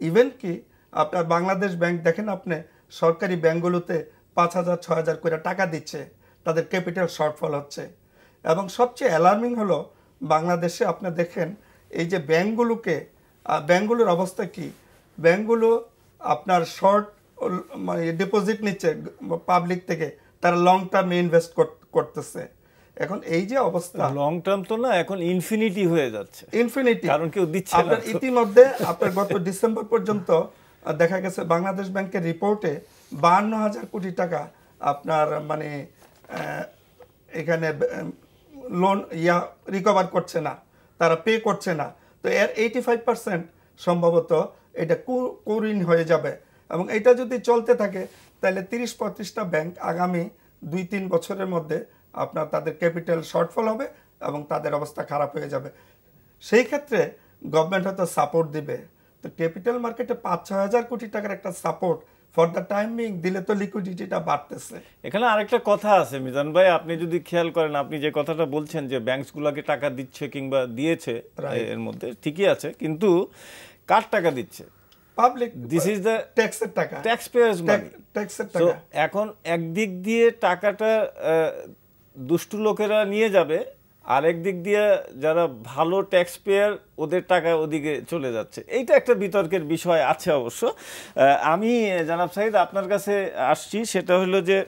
ইভেন কি আপনার বাংলাদেশ ব্যাংক দেখেন, আপনি সরকারি ব্যাংকগুলোতে 5,000 6,000 করে টাকা দিচ্ছে, তাদের ক্যাপিটাল শর্টফল হচ্ছে। এবং সবচেয়ে অ্যালার্মিং হলো বাংলাদেশে আপনি দেখেন এই যে ব্যাংকগুলোর অবস্থা কি, ব্যাংকগুলো আপনার শর্ট মানে ডিপোজিট নিচ্ছে পাবলিক থেকে, তারা লং টার্মে ইনভেস্ট করতেছে। এখন এই যে অবস্থা, লং টার্ম তো না, এখন ইনফিনিটি হয়ে যাচ্ছে, ইনফিনিটি, কারণ কেউ দিচ্ছে না। আপনার ইতিমধ্যে আপনার গত ডিসেম্বর পর্যন্ত দেখা গেছে বাংলাদেশ ব্যাংকের রিপোর্টে 52,000 কোটি টাকা আপনার মানে এখানে লোন রিকভার করছে না, তারা পে করছে না। তো এর 85% সম্ভবত এটা কুঋণ হয়ে যাবে। এবং এটা যদি চলতে থাকে তাহলে 30-35টা ব্যাংক আগামী 2-3 বছরের মধ্যে আপনার তাদের ক্যাপিটাল শর্টফল হবে এবং তাদের অবস্থা খারাপ হয়ে যাবে। সেই ক্ষেত্রে গভর্নমেন্ট হয়তো সাপোর্ট দিবে। তো ক্যাপিটাল মার্কেটে 5-6 হাজার কোটি টাকার একটা সাপোর্ট ফর দ্য টাইমিং দিলে তো লিকুইডিটিটা বাড়তেছে। এখানে আরেকটা কথা আছে মিজান ভাই, আপনি যদি খেয়াল করেন, আপনি যে কথাটা বলছেন যে ব্যাংকগুলোকে টাকা দিচ্ছে কিংবা দিয়েছে, এর মধ্যে ঠিকই আছে, কিন্তু কার টাকা দিচ্ছে? পাবলিক, দিস ইজ দ্য ট্যাক্সের টাকা, ট্যাক্স পেয়ার্স মানি। ট্যাক্সের তো টাকা। এখন একদিক দিয়ে টাকাটা দুষ্টু লোকেরা নিয়ে যাবে, আরেক দিক দিয়ে যারা ভালো ট্যাক্স পেয়ার ওদের টাকা ওদিকে চলে যাচ্ছে। এইটা একটা বিতর্কের বিষয় আছে অবশ্য। আমি জানাব সাহিদ আপনার কাছে আসছি, সেটা হলো যে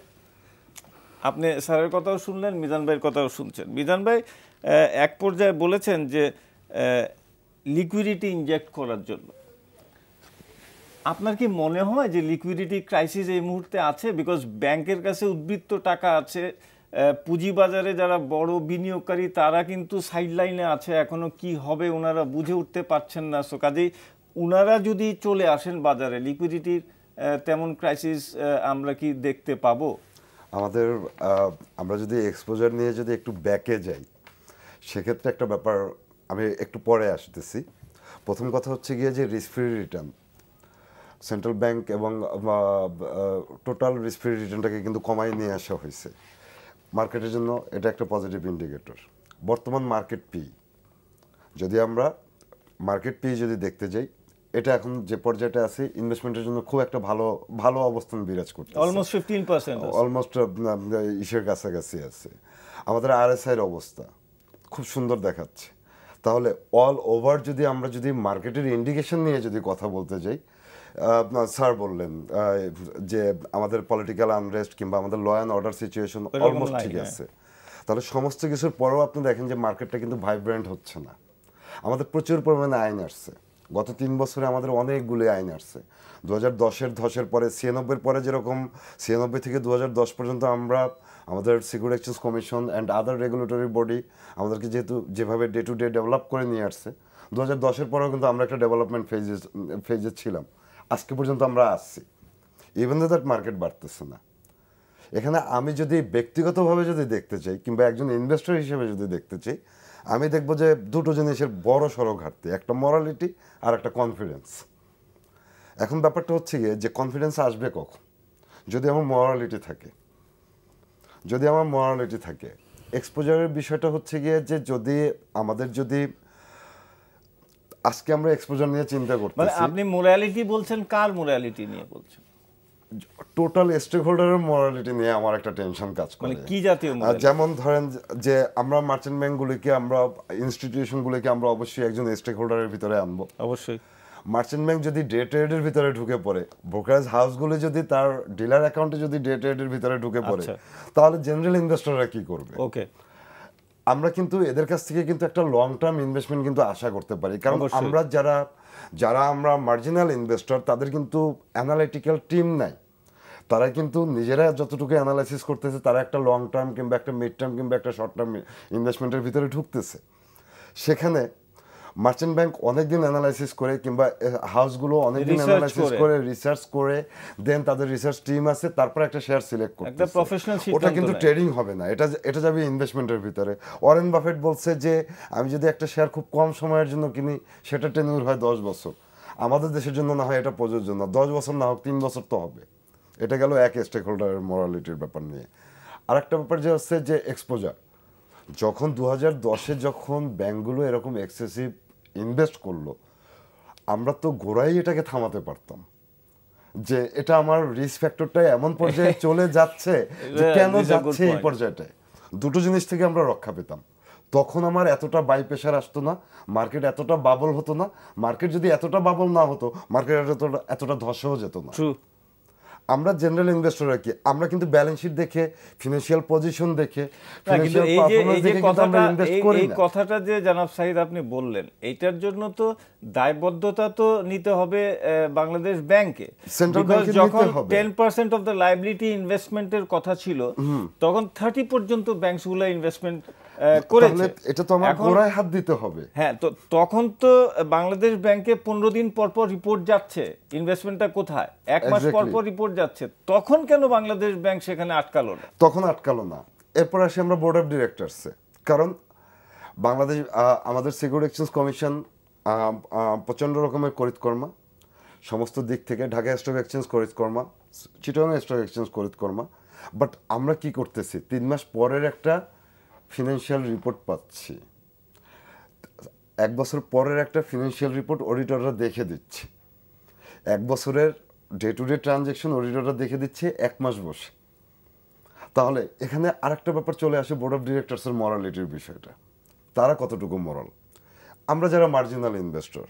আপনি স্যারের কথাও শুনলেন, মিজান ভাইয়ের কথাও শুনছেন। মিজান ভাই এক পর্যায়ে বলেছেন যে লিকুইডিটি ইনজেক্ট করার জন্য। আপনার কি মনে হয় যে লিকুইডিটি ক্রাইসিস এই মুহূর্তে আছে? বিকজ ব্যাংকের কাছে উদ্বৃত্ত টাকা আছে, পুঁজিবাজারে যারা বড় বিনিয়োগকারী তারা কিন্তু সাইডলাইনে আছে, এখনো কি হবে ওনারা বুঝে উঠতে পারছেন না। সো কাজেই ওনারা যদি চলে আসেন বাজারে, লিকুইডিটির তেমন ক্রাইসিস আমরা কি দেখতে পাবো? আমরা যদি এক্সপোজার নিয়ে যদি একটু ব্যাকে যাই, সেক্ষেত্রে একটা ব্যাপার আমি একটু পরে আসতেছি। প্রথম কথা হচ্ছে গিয়ে যে risk free return, central bank এবং টোটাল রিস্ক ফ্রি রিটার্নটাকে কিন্তু কমাই নিয়ে আসা হয়েছে। মার্কেটের জন্য এটা একটা পজিটিভ ইন্ডিকেটর। বর্তমান মার্কেট পি, যদি আমরা মার্কেট পি যদি দেখতে যাই, এটা এখন যে পর্যায়টা আছে ইনভেস্টমেন্টের জন্য খুব একটা ভালো অবস্থান বিরাজ করছে, অলমোস্ট 15%, অলমোস্ট ইসের কাছাকাছি আছে। আমাদের আরএসআই এর অবস্থা খুব সুন্দর দেখাচ্ছে। তাহলে অল ওভার যদি আমরা যদি মার্কেটের ইন্ডিকেশন নিয়ে যদি কথা বলতে যাই, স্যার বললেন যে আমাদের পলিটিক্যাল আনরেস্ট কিংবা আমাদের law and order situation almost ঠিক আছে। তাহলে সমস্ত কিছুর পরেও আপনি দেখেন যে মার্কেটটা কিন্তু ভাইব্রেন্ট হচ্ছে না। আমাদের প্রচুর পরিমাণে আইন আসছে, গত 3 বছরে আমাদের অনেকগুলো আইন আসছে। 2010-এর ধসের পরে 96-এর পরে যেরকম 96 থেকে 2010 পর্যন্ত আমরা আমাদের security exchange commission and other regulatory body আমাদেরকে যেভাবে ডে টু ডে ডেভেলপ করে নিয়ে আসছে, 2010-এর পরেও কিন্তু আমরা একটা ডেভেলপমেন্ট ফেজে ছিলাম। আজকে পর্যন্ত আমরা আসছি, ইভেন দো দ্যাট মার্কেট বাড়তেছে না। এখানে আমি যদি ব্যক্তিগতভাবে যদি দেখতে চাই কিংবা একজন ইনভেস্টর হিসেবে যদি দেখতে চাই, আমি দেখবো যে দুটো জিনিসের বড় সড়ো ঘাটতি, একটা মরালিটি আর একটা কনফিডেন্স। এখন ব্যাপারটা হচ্ছে গিয়ে যে কনফিডেন্স আসবে কখন? যদি আমার মরালিটি থাকে। এক্সপোজারের বিষয়টা হচ্ছে গিয়ে যে যদি আমাদের যদি আজকে আমরা এক্সপোজার নিয়ে চিন্তা মানে করতেছি, আপনি মোরালিটি বলছেন, কার মোরালিটি নিয়ে বলছেন? টোটাল স্টেক হোল্ডারের মোরালিটি নিয়ে আমার একটা টেনশন কাজ করে। মানে কি জাতীয় morality? যেমন ধরেন যে আমরা মার্চেন্ট ব্যাংকগুলিকে, আমরা ইনস্টিটিউশনগুলিকে আমরা অবশ্যই একজন স্টেক হোল্ডারের ভিতরে আনবো। অবশ্যই মার্চেন্ট ব্যাংক যদি ডে ট্রেডের ভিতরে ঢুকে পড়ে, ব্রোকারেজ হাউসগুলি যদি তার ডিলার অ্যাকাউন্টে যদি ডে ট্রেডের ভিতরে ঢুকে পড়ে, আচ্ছা। তাহলে জেনারেল ইনভেস্টররা কি করবে? ওকে, আমরা কিন্তু এদের কাছ থেকে কিন্তু একটা লং টার্ম ইনভেস্টমেন্ট কিন্তু আশা করতে পারি, কারণ অবশ্যই। আমরা যারা আমরা মার্জিনাল ইনভেস্টর, তাদের কিন্তু অ্যানালিটিক্যাল টিম নাই। তারা কিন্তু নিজেরা যতটুকু অ্যানালাইসিস করতেছে, তারা একটা লং টার্ম কিংবা একটা মিড টার্ম কিংবা একটা শর্ট টার্ম ইনভেস্টমেন্টের ভিতরে ঢুকতেছে। সেখানে মার্চেন্ট ব্যাংক অনেকদিন অ্যানালাইসিস করে, কিংবা হাউসগুলো অনেকদিন Research অ্যানালাইসিস করে। করে, রিসার্চ করে, দেন তাদের রিসার্চ টিম আছে, তারপর একটা শেয়ার সিলেক্ট একটা করতেছে। প্রফেশনাল ওটা সিদ্ধান্ত কিন্তু নেয়। ট্রেডিং হবে না, এটা যাবে ইনভেস্টমেন্টের ভিতরে। ওয়ারেন বাফেট বলছে যে আমি যদি একটা শেয়ার খুব কম সময়ের জন্য কিনি, সেটা টেনিউর হয় 10 বছর। আমাদের দেশের জন্য না হয় এটা প্রযোজ্য না, 10 বছর না হোক 3 বছর তো হবে। এটা গেল এক স্টেক হোল্ডারের মোরালিটির ব্যাপার নিয়ে। আরেকটা ব্যাপার যে হচ্ছে যে এক্সপোজার। যখন 2010-এ যখন ব্যাংকগুলো এরকম এক্সেসিভ ইনভেস্ট করলো, আমরা তো গোড়াই এটাকে থামাতে পারতাম, যে এটা আমার রিস্ক ফ্যাক্টরটা এমন পর্যায়ে চলে যাচ্ছে যে কেন This is a good যাচ্ছে এই point. পর্যায়টায়। দুটো জিনিস থেকে আমরা রক্ষা পেতাম। তখন আমার এতটা বাই প্রেশার আসতো না, মার্কেট এতটা বাবল হতো না। মার্কেট যদি এতটা বাবল না হতো, মার্কেট এতটা ধসেও যেত না। ট্রু। আমরা জেনারেল ইনভেস্টররা কি, আমরা কিন্তু ব্যালেন্স শিট দেখে, ফিনান্সিয়াল পজিশন দেখে, না, কিন্তু ফিনান্সিয়াল এই যে পারফরম্যান্স দেখে কিন্তু আমরা ইনভেস্ট করি এই না। কথাটা যে জনাব সাহিদ আপনি বললেন, এইটার জন্য তো দায়বদ্ধতা তো নিতে হবে বাংলাদেশ ব্যাংকে। Central Because bank এর যখন নিতে হবে। 10% অফ দ্য লায়াবিলিটি ইনভেস্টমেন্টের কথা ছিল, তখন 30 পর্যন্ত ব্যাংকগুলো ইনভেস্টমেন্ট করেছে। তাহলে এটা তো আমার এখন- গোড়ায় হাত দিতে হবে। হ্যাঁ, তো তখন তো বাংলাদেশ ব্যাংকে 15 দিন পর পর রিপোর্ট যাচ্ছে, ইনভেস্টমেন্টটা কোথায়, 1 মাস পর Exactly. পর রিপোর্ট যাচ্ছে। তখন কেন বাংলাদেশ ব্যাংক সেখানে আটকালো না? তখন আটকালো না। এরপর আসি আমরা বোর্ড অফ ডিরেক্টরসে। কারণ বাংলাদেশ আমাদের সিকিউরিটি এক্সচেঞ্জ কমিশন প্রচণ্ড রকমের করিতকর্মা, সমস্ত দিক থেকে। ঢাকা স্টক এক্সচেঞ্জ করিতকর্মা, চিটাগাং স্টক এক্সচেঞ্জ করিতকর্মা। বাট আমরা কি করতেছি, 3 মাস পরের একটা ফিনান্সিয়াল রিপোর্ট পাচ্ছি, 1 বছর পরের একটা ফিনান্সিয়াল রিপোর্ট অডিটররা দেখে দিচ্ছে, 1 বছরের ডে টু ডে ট্রানজ্যাকশন অডিটররা দেখে দিচ্ছে 1 মাস বসে। তাহলে এখানে আরেকটা ব্যাপার চলে আসে, বোর্ড অফ ডিরেক্টরসের মরালিটির বিষয়টা। তারা কতটুকু মরাল? আমরা যারা মার্জিনাল ইনভেস্টর,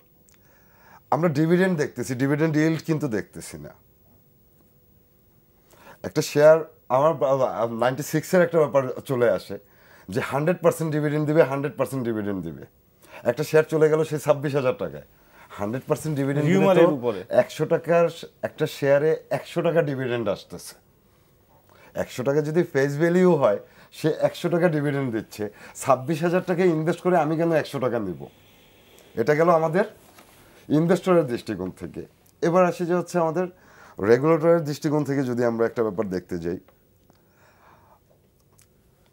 আমরা ডিভিডেন্ড দেখতেছি, ডিভিডেন্ড ইল্ড কিন্তু দেখতেছি না। একটা শেয়ার আমার 96-এর একটা ব্যাপার চলে আসে যে 100% ডিভিডেন্ড দিবে, 100% ডিভিডেন্ড দিবে। একটা শেয়ার চলে গেল সেই 26,000 টাকায়, 100% ডিভিডেন্ড দিলে Rumour-এর তো উপরে। 100 টাকার একটা শেয়ারে 100 টাকা ডিভিডেন্ড আসতেছে। 100 টাকা যদি ফেস ভ্যালিউ হয়, সে 100 টাকা ডিভিডেন্ড দিচ্ছে। 26,000 টাকা ইনভেস্ট করে আমি কেন 100 টাকা নিব? এটা গেল আমাদের ইনভেস্টরের দৃষ্টিকোণ থেকে। এবার আসি যে হচ্ছে আমাদের রেগুলেটরের দৃষ্টিকোণ থেকে যদি আমরা একটা ব্যাপার দেখতে যাই,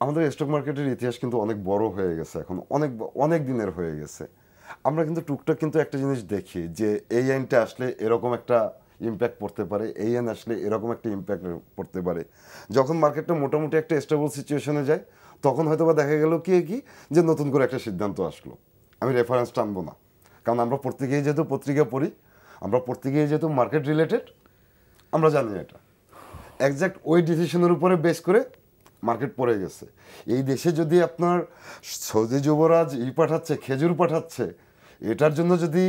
আমাদের স্টক মার্কেটের ইতিহাস কিন্তু অনেক বড় হয়ে গেছে, এখন অনেক দিনের হয়ে গেছে। আমরা কিন্তু টুকটাক কিন্তু একটা জিনিস দেখি যে এই আইনটা আসলে এরকম একটা ইম্প্যাক্ট পড়তে পারে, এই আইন আসলে এরকম একটা ইম্প্যাক্ট পড়তে পারে। যখন মার্কেটটা মোটামুটি একটা স্টেবল সিচুয়েশনে যায়, তখন হয়তো বা দেখা গেল কি যে নতুন করে একটা সিদ্ধান্ত আসলো। আমি রেফারেন্স টানবো না, কারণ আমরা প্রত্যেকেই যেহেতু পত্রিকা পড়ি, আমরা প্রত্যেকেই যেহেতু মার্কেট রিলেটেড, আমরা জানি এটা একজ্যাক্ট ওই ডিসিশনের উপরে বেস করে মার্কেট পড়ে গেছে। এই দেশে যদি আপনার সৌদি যুবরাজ পাঠাচ্ছে, খেজুর পাঠাচ্ছে, এটার জন্য যদি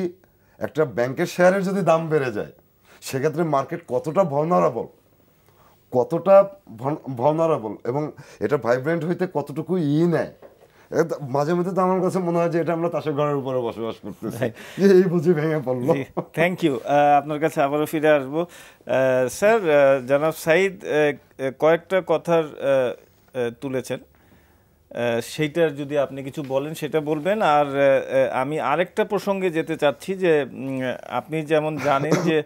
একটা ব্যাংকের শেয়ারের যদি দাম বেড়ে যায়, সেক্ষেত্রে মার্কেট কতটা ভালনারেবল এবং এটা ভাইব্রেন্ট হইতে কতটুকু নেয়। মাঝে মধ্যে তো আমার কাছে মনে হয় যে এটা আমরা তাসের ঘরের উপরে বসবাস করতেছি, এই বুঝি ভেঙে পড়লো। Thank you. আপনার কাছে আবারও ফিরে আসবো। স্যার, জনাব সাইদ কয়েকটা কথার তুলেছেন, সেইটার যদি আপনি কিছু বলেন সেটা বলবেন। আর আমি আরেকটা প্রসঙ্গে যেতে চাচ্ছি যে আপনি যেমন জানেন যে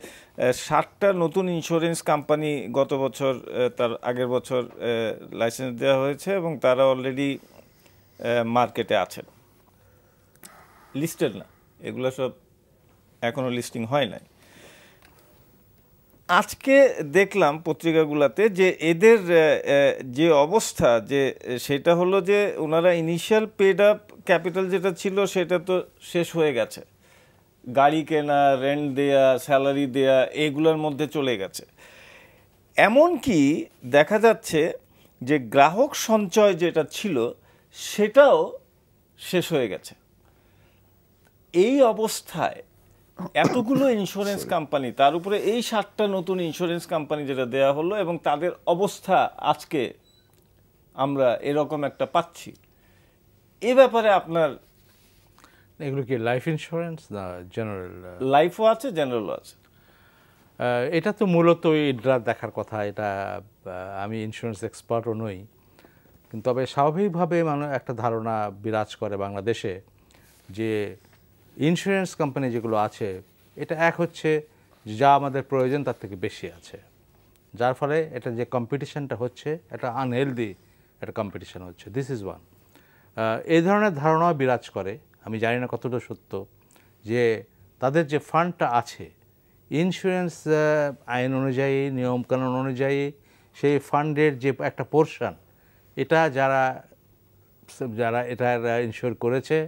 60টা নতুন ইন্স্যুরেন্স কোম্পানি গত বছর তার আগের বছর লাইসেন্স দেওয়া হয়েছে এবং তারা অলরেডি মার্কেটে আছেন, লিস্টেড না, এগুলো সব এখনো লিস্টিং হয় নাই। আজকে দেখলাম পত্রিকাগুলোতে যে এদের যে অবস্থা, যে সেটা হলো যে ওনারা ইনিশিয়াল পেড আপ ক্যাপিটাল যেটা ছিল সেটা তো শেষ হয়ে গেছে, গাড়ি কেনা, রেন্ট দেয়া, স্যালারি দেয়া, এগুলোর মধ্যে চলে গেছে। এমনকি দেখা যাচ্ছে যে গ্রাহক সঞ্চয় যেটা ছিল সেটাও শেষ হয়ে গেছে। এই অবস্থায় এতগুলো ইন্স্যুরেন্স কোম্পানি, তার উপরে এই 7টা নতুন ইন্স্যুরেন্স কোম্পানি যেটা দেয়া হলো, এবং তাদের অবস্থা আজকে আমরা এরকম একটা পাচ্ছি, এ ব্যাপারে আপনার? এগুলো কি লাইফ ইন্স্যুরেন্স না জেনারেল? লাইফও আছে, জেনারেলও আছে। এটা তো মূলত ইডরা দেখার কথা। এটা আমি ইন্স্যুরেন্স এক্সপার্টও নই, কিন্তু তবে স্বাভাবিকভাবে একটা ধারণা বিরাজ করে বাংলাদেশে যে ইন্স্যুরেন্স কোম্পানি যেগুলো আছে, এটা এক হচ্ছে যা আমাদের প্রয়োজন তার থেকে বেশি আছে, যার ফলে এটা যে কম্পিটিশনটা হচ্ছে এটা আনহেলদি একটা কম্পিটিশন হচ্ছে। This is one. এই ধরনের ধারণাও বিরাজ করে, আমি জানি না কতটা সত্য, যে তাদের যে ফান্ডটা আছে ইন্স্যুরেন্স আইন অনুযায়ী, নিয়মকানুন অনুযায়ী সেই ফান্ডের যে একটা পোর্শন, এটা যারা এটার ইনশিওর করেছে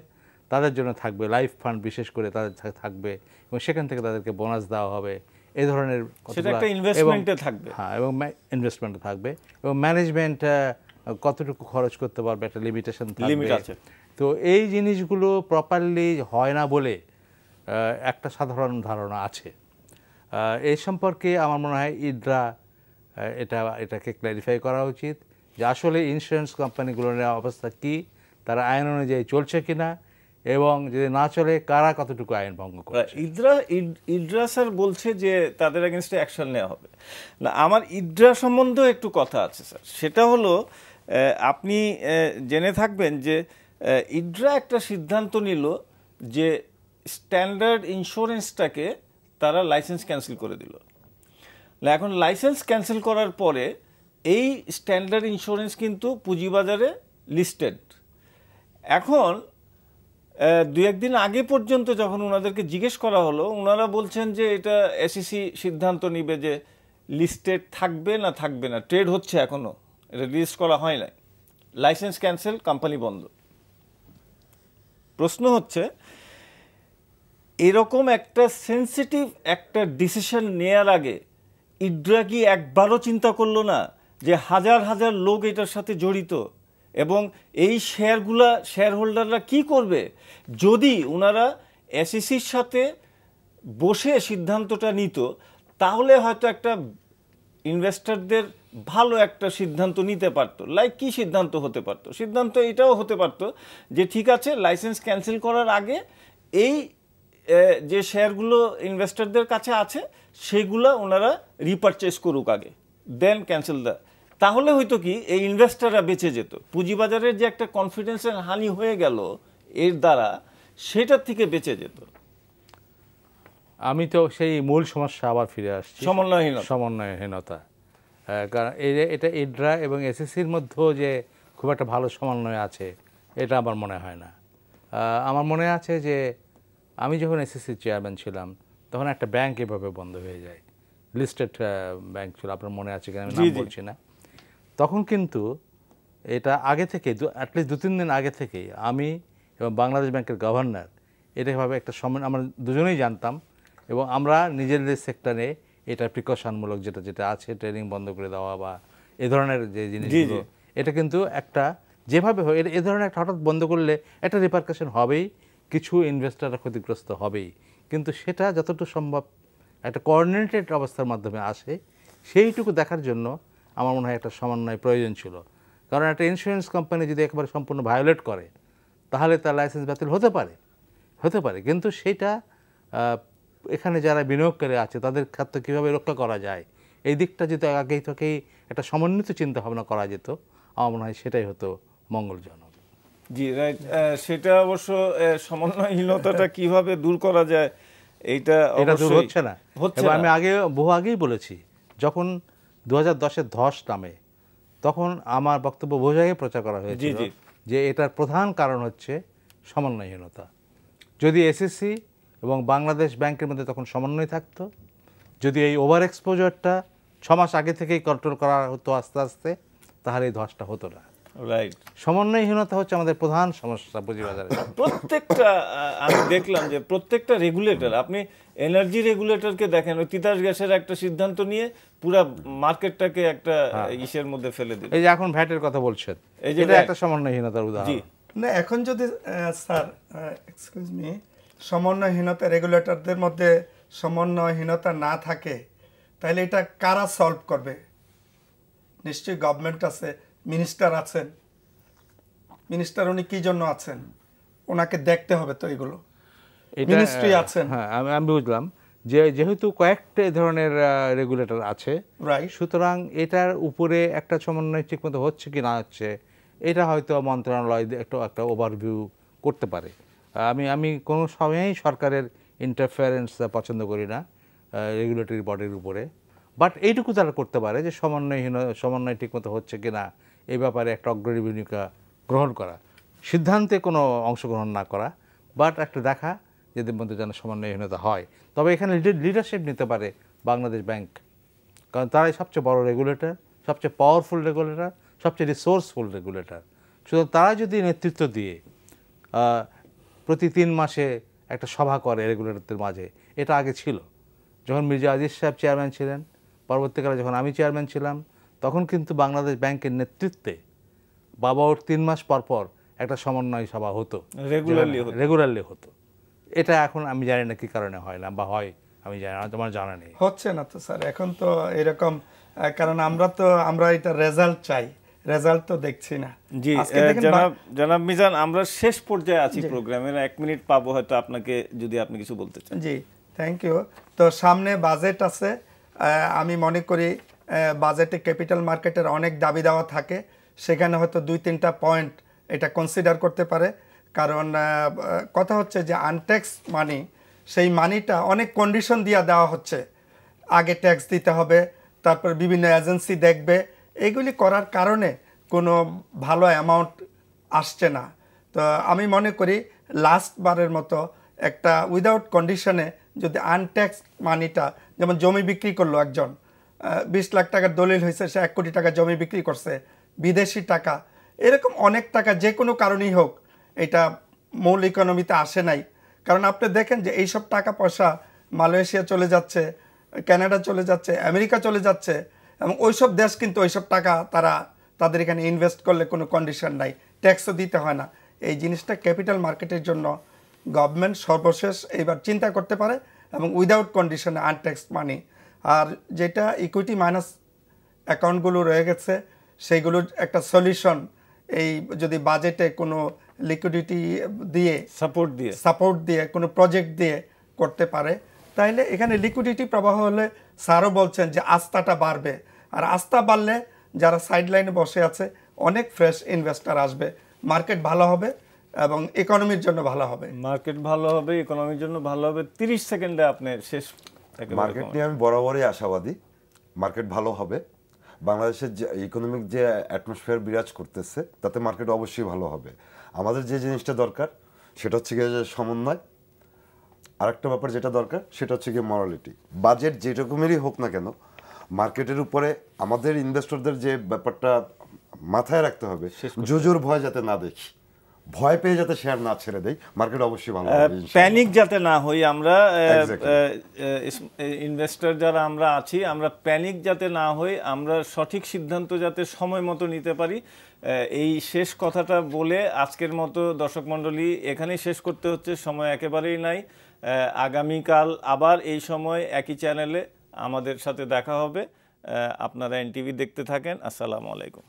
তাদের জন্য থাকবে, লাইফ ফান্ড বিশেষ করে তাদের থাকবে, এবং সেখান থেকে তাদেরকে বোনাস দেওয়া হবে, এই ধরনের সেটা একটা ইনভেস্টমেন্টে থাকবে। হ্যাঁ, এবং ইনভেস্টমেন্টে থাকবে, এবং ম্যানেজমেন্ট কতটুকু খরচ করতে পারবে একটা লিমিটেশন থাকবে। তো এই জিনিসগুলো প্রপারলি হয় না বলে একটা সাধারণ ধারণা আছে। এই সম্পর্কে আমার মনে হয় ইডরা এটাকে ক্ল্যারিফাই করা উচিত যে আসলে ইন্স্যুরেন্স কোম্পানিগুলোর অবস্থা কি, তারা আইন অনুযায়ী চলছে কিনা, এবং যদি না চলে কারা কতটুকু আইন ভঙ্গ করছে। ইডরা স্যার বলছে যে তাদের এগেনস্টে অ্যাকশন নেওয়া হবে না। আমার ইডরা সম্বন্ধেও একটু কথা আছে স্যার। সেটা হলো, আপনি জেনে থাকবেন যে ইডরা একটা সিদ্ধান্ত নিল যে স্ট্যান্ডার্ড ইন্স্যুরেন্সটাকে তারা লাইসেন্স ক্যান্সেল করে দিল। এখন লাইসেন্স ক্যান্সেল করার পরে এই স্ট্যান্ডার্ড ইন্স্যুরেন্স কিন্তু পুঁজিবাজারে লিস্টেড। এখন 2-1 দিন আগে পর্যন্ত যখন ওনাদেরকে জিজ্ঞেস করা হলো, ওনারা বলছেন যে এটা এসইসি সিদ্ধান্ত নিবে যে লিস্টেড থাকবে না থাকবে না। ট্রেড হচ্ছে এখনো, এটা রিলিজ করা হয় নাই। লাইসেন্স ক্যান্সেল, কোম্পানি বন্ধ। প্রশ্ন হচ্ছে, এরকম একটা সেন্সিটিভ একটা ডিসিশন নেয়ার আগে ইডরা কি একবারও চিন্তা করলো না যে হাজার হাজার লোক এটার সাথে জড়িত, এবং এই শেয়ার হোল্ডাররা কি করবে যদি ওনারা এসইসির সাথে বসে সিদ্ধান্তটা নিত? তাহলে হয়তো একটা ইনভেস্টরদের ভালো একটা সিদ্ধান্ত নিতে পারতো। লাইক কি সিদ্ধান্ত হতে পারতো? সিদ্ধান্ত এটাও হতে পারতো যে ঠিক আছে, লাইসেন্স ক্যান্সেল করার আগে এই যে শেয়ারগুলো ইনভেস্টরদের কাছে আছে সেগুলো ওনারা রিপারচেস করুক আগে, দেন ক্যান্সেল তাহলে হয়তো কি এই ইনভেস্টররা বেঁচে যেত। পুঁজিবাজারের যে একটা কনফিডেন্সের হানি হয়ে গেল এর দ্বারা, সেটার থেকে বেঁচে যেত। আমি তো সেই মূল সমস্যা আবার ফিরে আসছি, সমন্বয়হীনতা। কারণ এটা ইডরা এবং এসএসসির মধ্যেও যে খুব একটা ভালো সমন্বয় আছে এটা আমার মনে হয় না। আমার মনে আছে যে আমি যখন এসএসসির চেয়ারম্যান ছিলাম তখন একটা ব্যাংক এভাবে বন্ধ হয়ে যায়, লিস্টেড ব্যাংক ছিল, আপনার মনে আছে কিনা আমি নাম বলছি না। তখন কিন্তু এটা আগে থেকে অ্যাটলিস্ট 2-3 দিন আগে থেকেই আমি এবং বাংলাদেশ ব্যাংকের গভর্নর এটাভাবে একটা আমরা দুজনেই জানতাম, এবং আমরা নিজেদের সেক্টরে এটা প্রিকশনমূলক যেটা আছে, ট্রেনিং বন্ধ করে দেওয়া বা এ ধরনের যে জিনিসগুলো, এটা কিন্তু একটা যেভাবে হয় এ ধরনের একটা হঠাৎ বন্ধ করলে একটা রিপারকাশন হবেই, কিছু ইনভেস্টররা ক্ষতিগ্রস্ত হবেই, কিন্তু সেটা যতটুকু সম্ভব একটা কোঅর্ডিনেটেড অবস্থার মাধ্যমে আসে, সেইটুকু দেখার জন্য আমার মনে হয় একটা সমন্বয় প্রয়োজন ছিল। কারণ একটা ইন্স্যুরেন্স কোম্পানি যদি একবারে সম্পূর্ণ ভায়োলেট করে তাহলে তার লাইসেন্স বাতিল হতে পারে, কিন্তু সেইটা এখানে যারা বিনিয়োগকারী আছে তাদের ক্ষেত্রে কীভাবে রক্ষা করা যায় এই দিকটা যদি আগেই থেকেই একটা সমন্বিত চিন্তা ভাবনা করা যেত, আমার মনে হয় সেটাই হতো মঙ্গলজনক। জি রাইট। সেটা অবশ্য সমন্বয়হীনতাটা কিভাবে দূর করা যায় এটা দূর হচ্ছে না। এবং আমি বহু আগেই বলেছি, যখন 2010-এর ধস নামে তখন আমার বক্তব্য বহু জায়গায় প্রচার করা হয়েছিল যে এটার প্রধান কারণ হচ্ছে সমন্বয়হীনতা। যদি এসএসসি এবং বাংলাদেশ ব্যাংকের মধ্যে তখন সমন্বয় থাকতো, যদি এই ওভার এক্সপোজারটা 6 মাস আগে থেকেই কন্ট্রোল করা হতো আস্তে আস্তে, তাহলে এই ধসটা হতো না। রাইট। সমন্বয়হীনতা হচ্ছে আমাদের প্রধান সমস্যা পুঁজিবাজারে। প্রত্যেকটা আমি দেখলাম যে প্রত্যেকটা রেগুলেটর, আপনি এনার্জি রেগুলেটরকে দেখেন, ওই তিতাস গ্যাসের একটা সিদ্ধান্ত নিয়ে পুরো মার্কেটটাকে একটা ইসের মধ্যে ফেলে দিল। এই যে এখন ভ্যাটের কথা বলছেন, এই যে এটা একটা সমন্বয়হীনতার জি উদাহরণ। না, এখন যদি স্যার এক্সকিউজ মি, সমন্বয়হীনতা, রেগুলেটরদের মধ্যে সমন্বয়হীনতা না থাকে, তাহলে এটা কারা সলভ করবে? নিশ্চয়ই গভর্নমেন্ট আছে, মিনিস্টার আছেন। মিনিস্টার উনি কি জন্য আছেন? ওনাকে দেখতে হবে তো এগুলো। মিনিস্ট্রি আছেন। হ্যাঁ, আমি বুঝলাম যে যেহেতু কয়েকটা এই ধরনের রেগুলেটর আছে, রাইট। সুতরাং এটার উপরে একটা সমন্বয় ঠিকমতো হচ্ছে কি না হচ্ছে, এটা হয়তো মন্ত্রণালয় একটা ওভারভিউ করতে পারে। আমি কোনো সময়ই সরকারের ইন্টারফারেন্স পছন্দ করি না রেগুলেটরি বডির উপরে, বাট এইটুকু তারা করতে পারে যে সমন্বয় ঠিকমতো হচ্ছে কি না এই ব্যাপারে একটা অগ্রণী ভূমিকা গ্রহণ করা, সিদ্ধান্তে কোনো অংশগ্রহণ না করা, বাট একটা দেখা যেদের মধ্যে যেন সমন্বয়হীনতা হয়। তবে এখানে লিডারশিপ নিতে পারে বাংলাদেশ ব্যাংক, কারণ তারাই সবচেয়ে বড় রেগুলেটর, সবচেয়ে পাওয়ারফুল রেগুলেটর, সবচেয়ে রিসোর্সফুল রেগুলেটর। সুতরাং তারা যদি নেতৃত্ব দিয়ে প্রতি 3 মাসে একটা সভা করে রেগুলেটরদের মাঝে, এটা আগে ছিল যখন মির্জা আজিজ সাহেব চেয়ারম্যান ছিলেন, পরবর্তীকালে যখন আমি চেয়ারম্যান ছিলাম, তখন কিন্তু বাংলাদেশ ব্যাংকের নেতৃত্বে বাবার 3 মাস পর পর একটা সমন্বয় সভা হতো, রেগুলারলি হতো। এটা এখন আমি জানি না কি কারণে হয় না বা হয়, আমি জানি না, তোমার জানা নেই। হচ্ছে না তো স্যার এখন তো এরকম, কারণ আমরা এটা রেজাল্ট চাই, রেজাল্ট তো দেখছি না। জি জনাব মিজান, আমরা শেষ পর্যায়ে আছি প্রোগ্রামের, 1 মিনিট পাবো হয়তো আপনাকে, যদি আপনি কিছু বলতে চান। জি থ্যাংক ইউ। তো সামনে বাজেট আছে, আমি মনে করি বাজেটে ক্যাপিটাল মার্কেটের অনেক দাবি দেওয়া থাকে, সেখানে হয়তো 2-3টা পয়েন্ট এটা কনসিডার করতে পারে। কারণ কথা হচ্ছে যে আনট্যাক্স মানি, সেই মানিটা অনেক কন্ডিশন দিয়ে দেওয়া হচ্ছে, আগে ট্যাক্স দিতে হবে, তারপর বিভিন্ন এজেন্সি দেখবে, এগুলি করার কারণে কোনো ভালো অ্যামাউন্ট আসছে না। তো আমি মনে করি লাস্ট বারের মতো একটা উইদাউট কন্ডিশনে যদি আনট্যাক্স মানিটা, যেমন জমি বিক্রি করলো একজন, 20 লাখ টাকার দলিল হয়েছে, সে 1 কোটি টাকা জমি বিক্রি করছে, বিদেশি টাকা, এরকম অনেক টাকা যে কোনো কারণেই হোক এটা মূল ইকোনমিতে আসে নাই। কারণ আপনি দেখেন যে এইসব টাকা পয়সা মালয়েশিয়া চলে যাচ্ছে, কানাডা চলে যাচ্ছে, আমেরিকা চলে যাচ্ছে, এবং ওইসব দেশ কিন্তু ওইসব টাকা তাদের এখানে ইনভেস্ট করলে কোনো কন্ডিশন নাই, ট্যাক্সও দিতে হয় না। এই জিনিসটা ক্যাপিটাল মার্কেটের জন্য গভর্নমেন্ট সর্বশেষ এইবার চিন্তা করতে পারে, এবং উইদাউট কন্ডিশনে আনট্যাক্স মানি। আর যেটা ইকুইটি মাইনাস অ্যাকাউন্টগুলো রয়ে গেছে, সেইগুলোর একটা সলিউশন এই যদি বাজেটে কোনো লিকুইডিটি দিয়ে সাপোর্ট দিয়ে কোনো প্রজেক্ট দিয়ে করতে পারে, তাইলে এখানে লিকুইডিটি প্রবাহ হলে স্যারও বলছেন যে আস্থাটা বাড়বে, আর আস্থা বাড়লে যারা সাইডলাইনে বসে আছে অনেক ফ্রেশ ইনভেস্টর আসবে, মার্কেট ভালো হবে এবং ইকোনমির জন্য ভালো হবে। মার্কেট ভালো হবে, ইকোনমির জন্য ভালো হবে। 30 সেকেন্ডে আপনি শেষ। মার্কেট নিয়ে আমি বরাবরই আশাবাদী, মার্কেট ভালো হবে। বাংলাদেশের যে ইকোনমিক যে অ্যাটমসফিয়ার বিরাজ করতেছে, তাতে মার্কেট অবশ্যই ভালো হবে। আমাদের যে জিনিসটা দরকার সেটা হচ্ছে গিয়ে সমন্বয়। আরেকটা ব্যাপার যেটা দরকার সেটা হচ্ছে গিয়ে মরালিটি। বাজেট যে রকমেরই হোক না কেন, মার্কেটের উপরে আমাদের ইনভেস্টরদের যে ব্যাপারটা মাথায় রাখতে হবে, জুজুর ভয় যাতে না দেখি, ভয় পেয়ে যাতে শেয়ার না ছেড়ে দেয়, মার্কেট অবশ্যই ভালো হবে। প্যানিক যাতে না হই আমরা, ইনভেস্টর যারা আমরা আছি, আমরা প্যানিক যাতে না হই, আমরা সঠিক সিদ্ধান্ত যাতে সময় মতো নিতে পারি, এই শেষ কথাটা বলে আজকের মতো দর্শক মণ্ডলী এখানেই শেষ করতে হচ্ছে, সময় একেবারেই নাই। আগামীকাল আবার এই সময় একই চ্যানেলে আমাদের সাথে দেখা হবে। আপনারা এনটিভি দেখতে থাকেন। আসসালামু আলাইকুম।